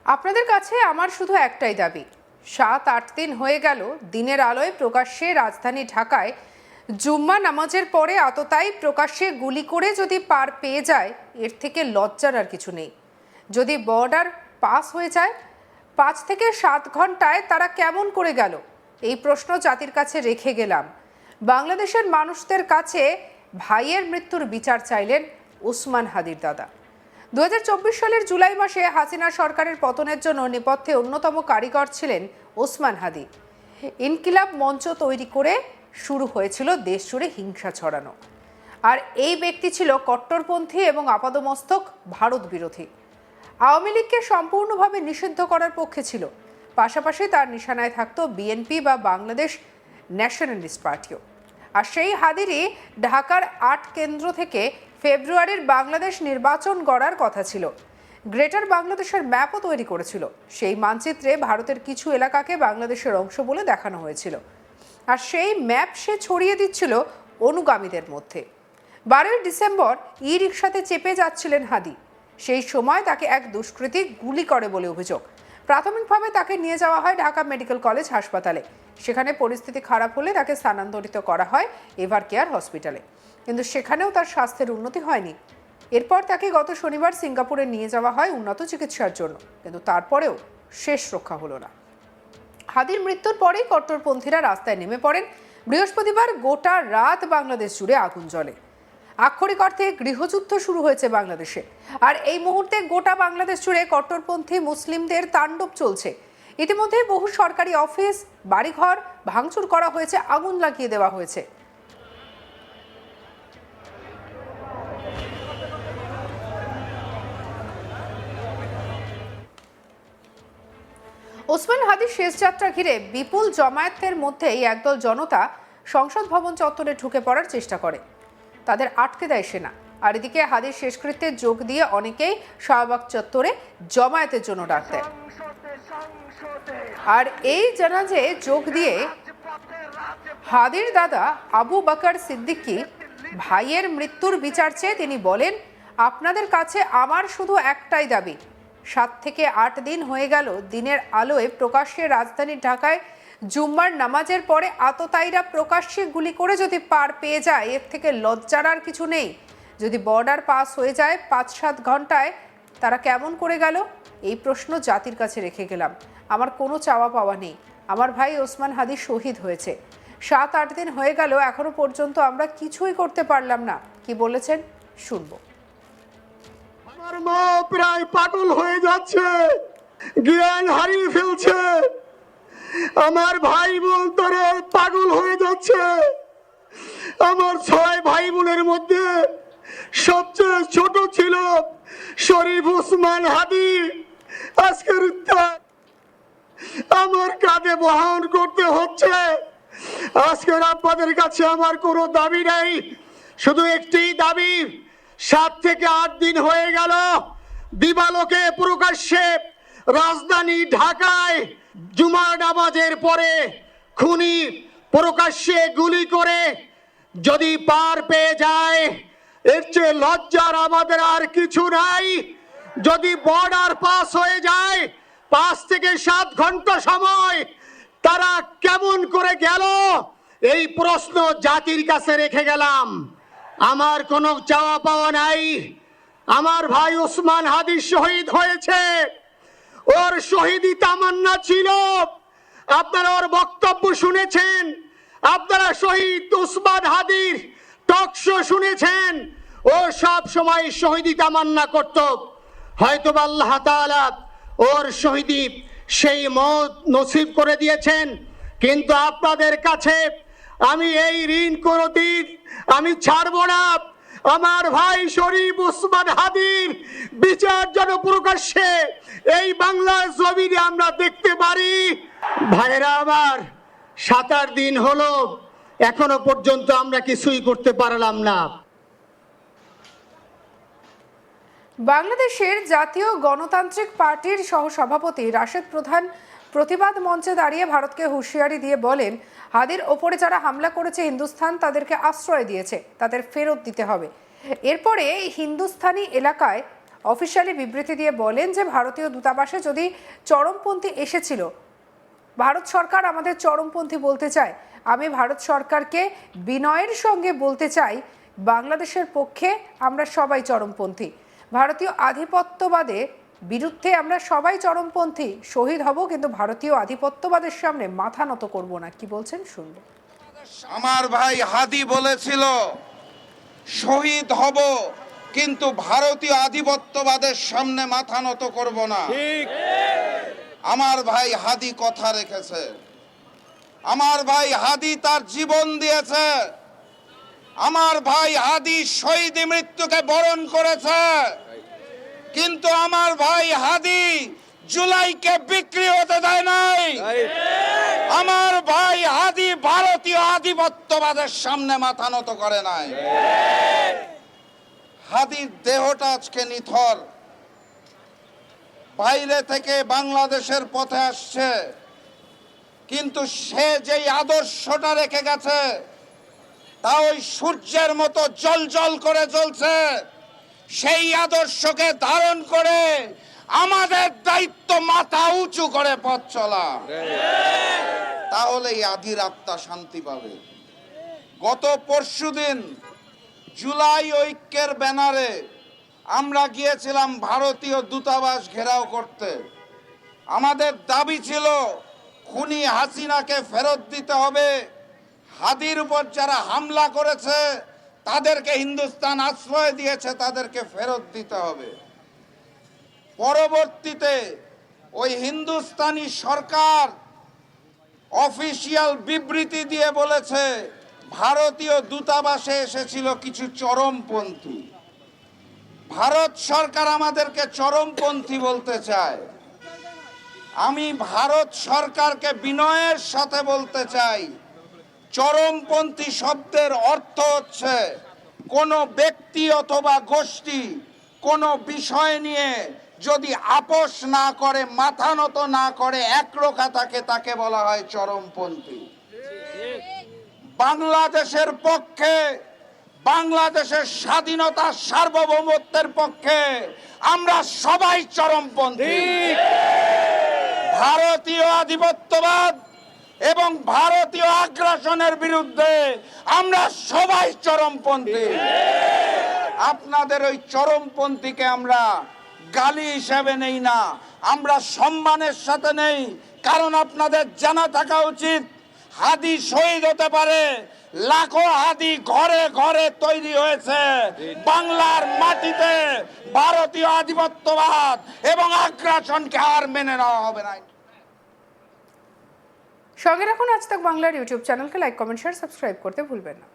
আপনাদের কাছে আমার শুধু একটাই দাবি, 7-8 দিন হয়ে গেল দিনের আলোয় প্রকাশ্যে রাজধানী ঢাকায় জুম্মা নামাজের পরে আততায়ী প্রকাশ্যে গুলি করে যদি পার পেয়ে যায়, এর থেকে লজ্জার আর কিছু নেই। যদি বর্ডার পাস হয়ে যায় 5 থেকে 7 ঘন্টায়, তারা কেমন করে গেল? এই প্রশ্ন জাতির কাছে রেখে গেলাম। বাংলাদেশের মানুষদের কাছে ভাইয়ের মৃত্যুর বিচার চাইলেন ওসমান হাদির দাদা। 2024 সালের জুলাই মাসে হাসিনা সরকারের পতনের জন্য নেপথ্যে অন্যতম কারিগর ছিলেন ওসমান হাদি। ইনকিলাব মঞ্চ তৈরি করে শুরু হয়েছিল দেশ জুড়ে হিংসা ছড়ানো। আর এই ব্যক্তি ছিল কট্টরপন্থী এবং আপাদমস্তক ভারত বিরোধী। আওয়ামী লীগকে সম্পূর্ণভাবে নিষিদ্ধ করার পক্ষে ছিল। পাশাপাশি তার নিশানায় থাকতো বিএনপি বা বাংলাদেশ ন্যাশনালিস্ট পার্টিও। আর সেই হাদিরই ঢাকার 8 কেন্দ্র থেকে ফেব্রুয়ারির বাংলাদেশ নির্বাচন গড়ার কথা ছিল। গ্রেটার বাংলাদেশের ম্যাপও তৈরি করেছিল। সেই মানচিত্রে ভারতের কিছু এলাকাকে বাংলাদেশের অংশ বলে দেখানো হয়েছিল। আর সেই ম্যাপ সে ছড়িয়ে দিচ্ছিল অনুগামীদের মধ্যে। 12 ডিসেম্বর ই রিকশাতে চেপে যাচ্ছিলেন হাদি। সেই সময় তাকে এক দুষ্কৃতী গুলি করে বলে অভিযোগ। প্রাথমিকভাবে তাকে নিয়ে যাওয়া হয় ঢাকা মেডিকেল কলেজ হাসপাতালে। সেখানে পরিস্থিতি খারাপ হলে তাকে স্থানান্তরিত করা হয় এভার কেয়ার হসপিটালে। কিন্তু সেখানেও তার স্বাস্থ্যের উন্নতি হয়নি। এরপর তাকে গত শনিবার সিঙ্গাপুরে নিয়ে যাওয়া হয় উন্নত চিকিৎসার জন্য, কিন্তু তারপরেও শেষ রক্ষা হলো না। হাদির মৃত্যুর পরেই কট্টরপন্থীরা রাস্তায় নেমে পড়েন। বৃহস্পতিবার গোটা রাত বাংলাদেশ জুড়ে আগুন জ্বলে। আক্ষরিক অর্থে গৃহযুদ্ধ শুরু হয়েছে বাংলাদেশে। আর এই মুহূর্তে গোটা বাংলাদেশ জুড়ে কট্টরপন্থী মুসলিমদের তাণ্ডব চলছে। ইতিমধ্যে বহু সরকারি অফিস, বাড়িঘর ভাঙচুর করা হয়েছে, আগুন লাগিয়ে দেওয়া হয়েছে। ওসমান হাদির শেষ যাত্রা ঘিরে বিপুল জমায়েতের মধ্যেই একদল জনতা সংসদ ভবন চত্বরে ঢুকে পড়ার চেষ্টা করে। তাদের আটকে দেয় সেনা। আর এদিকে হাদির শেষকৃত্যে যোগ দিয়ে অনেকেই শাহবাগ চত্বরে জমায়েতের জন্য ডাক দেয়। আর এই জানাজে যোগ দিয়ে হাদির দাদা আবু বকর সিদ্দিকী ভাইয়ের মৃত্যুর বিচার চেয়ে তিনি বলেন, আপনাদের কাছে আমার শুধু একটাই দাবি, 7 থেকে 8 দিন হয়ে গেল দিনের আলোয় প্রকাশ্যে রাজধানী ঢাকায় জুম্মার নামাজের পরে আততায়ীরা প্রকাশ্যে গুলি করে যদি পার পেয়ে যায়, এর থেকে লজ্জার আর কিছু নেই। যদি বর্ডার পাস হয়ে যায় 5-7 ঘন্টায়, তারা কেমন করে গেল? এই প্রশ্ন জাতির কাছে রেখে গেলাম। আমার কোনো চাওয়া পাওয়া নেই। আমার ভাই ওসমান হাদি শহীদ হয়েছে। 7-8 দিন হয়ে গেল, এখনো পর্যন্ত আমরা কিছুই করতে পারলাম না। কি বলেছেন শুনবো। আমার মা প্রায় পাগল হয়ে যাচ্ছে, জ্ঞান হারিয়ে ফেলছে। আমার ভাই বোন তারা পাগল হয়ে যাচ্ছে। আমার 6 ভাই বোনের মধ্যে সবচেয়ে ছোট ছিল শরীফ ওসমান হাদি। আজকের আমার কাঁধে বহন করতে হচ্ছে। আজকের আপনাদের কাছে আমার কোনো দাবি নেই, শুধু একটি দাবি। 7 থেকে 8 দিন হয়ে গেল দিবালোকে প্রকাশ্যে রাজধানী ঢাকায় জুমার নামাজের পরে খুনি প্রকাশ্যে গুলি করে যদি পার পেয়ে যায়, এর চেয়ে লজ্জার আমাদের আর কিছু নাই। যদি বর্ডার পাস হয়ে যায় 5 থেকে 7 ঘন্টা সময়, তারা কেমন করে গেল? এই প্রশ্ন জাতির কাছে রেখে গেলাম। আমার কোনো চাওয়া পাওয়া নাই। আমার ভাই ওসমান হাদি শহীদ হয়েছে, ওর শহীদি তামান্না ছিল। আপনারা ওর বক্তব্য শুনেছেন, আপনারা শহীদ ওসমান হাদির টক শো শুনেছেন। ও সব সময় শহীদি তামান্না করত। হয়তো আল্লাহ তাআলা ওর শহীদি সেই মত নসিব করে দিয়েছেন। কিন্তু আপনাদের কাছে আমি এই ঋণ কোনদিন আমি ছাড়ব না। আমার ভাই শরীফ ওসমান হাদির বিচার যেন প্রকাশ্যে এই বাংলার জমিনে আমরা দেখতে পারি। ভাইরা আমার, 7-8 দিন হলো, এখনো পর্যন্ত আমরা কিছুই করতে পারলাম না। বাংলাদেশের জাতীয় গণতান্ত্রিক পার্টির সহসভাপতি রাশেদ প্রধান প্রতিবাদ মঞ্চে দাঁড়িয়ে ভারতকে হুঁশিয়ারি দিয়ে বলেন, হাদির ওপরে যারা হামলা করেছে হিন্দুস্তান তাদেরকে আশ্রয় দিয়েছে, তাদের ফেরত দিতে হবে। এরপরে হিন্দুস্তানি এলাকায় অফিসিয়ালি বিবৃতি দিয়ে বলেন যে ভারতীয় দূতাবাসে যদি চরমপন্থী এসেছিল, ভারত সরকার আমাদের চরমপন্থী বলতে চায়। আমি ভারত সরকারকে বিনয়ের সঙ্গে বলতে চাই, বাংলাদেশের পক্ষে আমরা সবাই চরমপন্থী। ভারতীয় আধিপত্যবাদের বিরুদ্ধে আমরা সবাই চরমপন্থী। শহীদ হব, কিন্তু ভারতীয় আধিপত্যবাদের সামনে মাথা নত করব না। কি বলছেন শুনবো। আমার ভাই হাদি বলেছিল শহীদ হব, কিন্তু ভারতীয় আধিপত্যবাদের সামনে মাথা নত করব না। আমার ভাই হাদি কথা রেখেছে। আমার ভাই হাদি তার জীবন দিয়েছে। আমার ভাই হাদি শহীদ মৃত্যুকে বরণ করেছে, কিন্তু আমার ভাই হাদি জুলাইকে বিক্রি হতে দেয় নাই। আমার ভাই হাদি ভারতীয় আধিপত্যবাদের সামনে মাথা নত করে নাই। হাদির দেহটা আজকে নিথর, বাইরে থেকে বাংলাদেশের পথে আসছে, কিন্তু সে যেই আদর্শটা রেখে গেছে তা ওই সূর্যের মতো জ্বলজ্বল করে জ্বলছে। সেই আদর্শকে ধারণ করে আমাদের দায়িত্ব মাথা উঁচু করে পথ চলা, তাহলেই আদির আত্মা শান্তি পাবে। গত পরশুদিন জুলাই ঐক্যের ব্যানারে আমরা গিয়েছিলাম ভারতীয় দূতাবাস ঘেরাও করতে। আমাদের দাবি ছিল খুনি হাসিনাকে ফেরত দিতে হবে, হাদির উপর যারা হামলা করেছে তাদেরকে হিন্দুস্তান আশ্রয় দিয়েছে তাদেরকে ফেরত দিতে হবে। পরবর্তীতে ওই হিন্দুস্তানি সরকার অফিসিয়াল বিবৃতি দিয়ে বলেছে ভারতীয় দূতাবাসে এসেছিল কিছু চরমপন্থী। ভারত সরকার আমাদেরকে চরমপন্থী বলতে চায়। আমি ভারত সরকারকে বিনয়ের সাথে বলতে চাই, চরমপন্থী শব্দের অর্থ হচ্ছে কোনো ব্যক্তি অথবা গোষ্ঠী কোনো বিষয় নিয়ে যদি আপোষ না করে, মাথা নত না করে, একরোখা থাকে, তাকে বলা হয় চরমপন্থী। বাংলাদেশের পক্ষে, বাংলাদেশের স্বাধীনতা সার্বভৌমত্বের পক্ষে আমরা সবাই চরমপন্থী। ভারতীয় আধিপত্যবাদ এবং ভারতীয় আগ্রাসনের বিরুদ্ধে আমরা সবাই চরমপন্থী। আপনাদের ওই চরমপন্থীকে আমরা গালি হিসাবে নেই না, আমরা সম্মানের সাথে নেই। কারণ আপনাদের জানা থাকা উচিত, হাদি শহীদ হতে পারে, লাখো হাদি ঘরে ঘরে তৈরি হয়েছে। বাংলার মাটিতে ভারতীয় আধিপত্যবাদ এবং আগ্রাসনকে আর মেনে নেওয়া হবে না। সঙ্গে রাখুন আজ তাক বাংলার ইউটিউব চ্যানেলকে। লাইক, কমেন্ট, শেয়ার, সাবস্ক্রাইব করতে ভুলবেন না।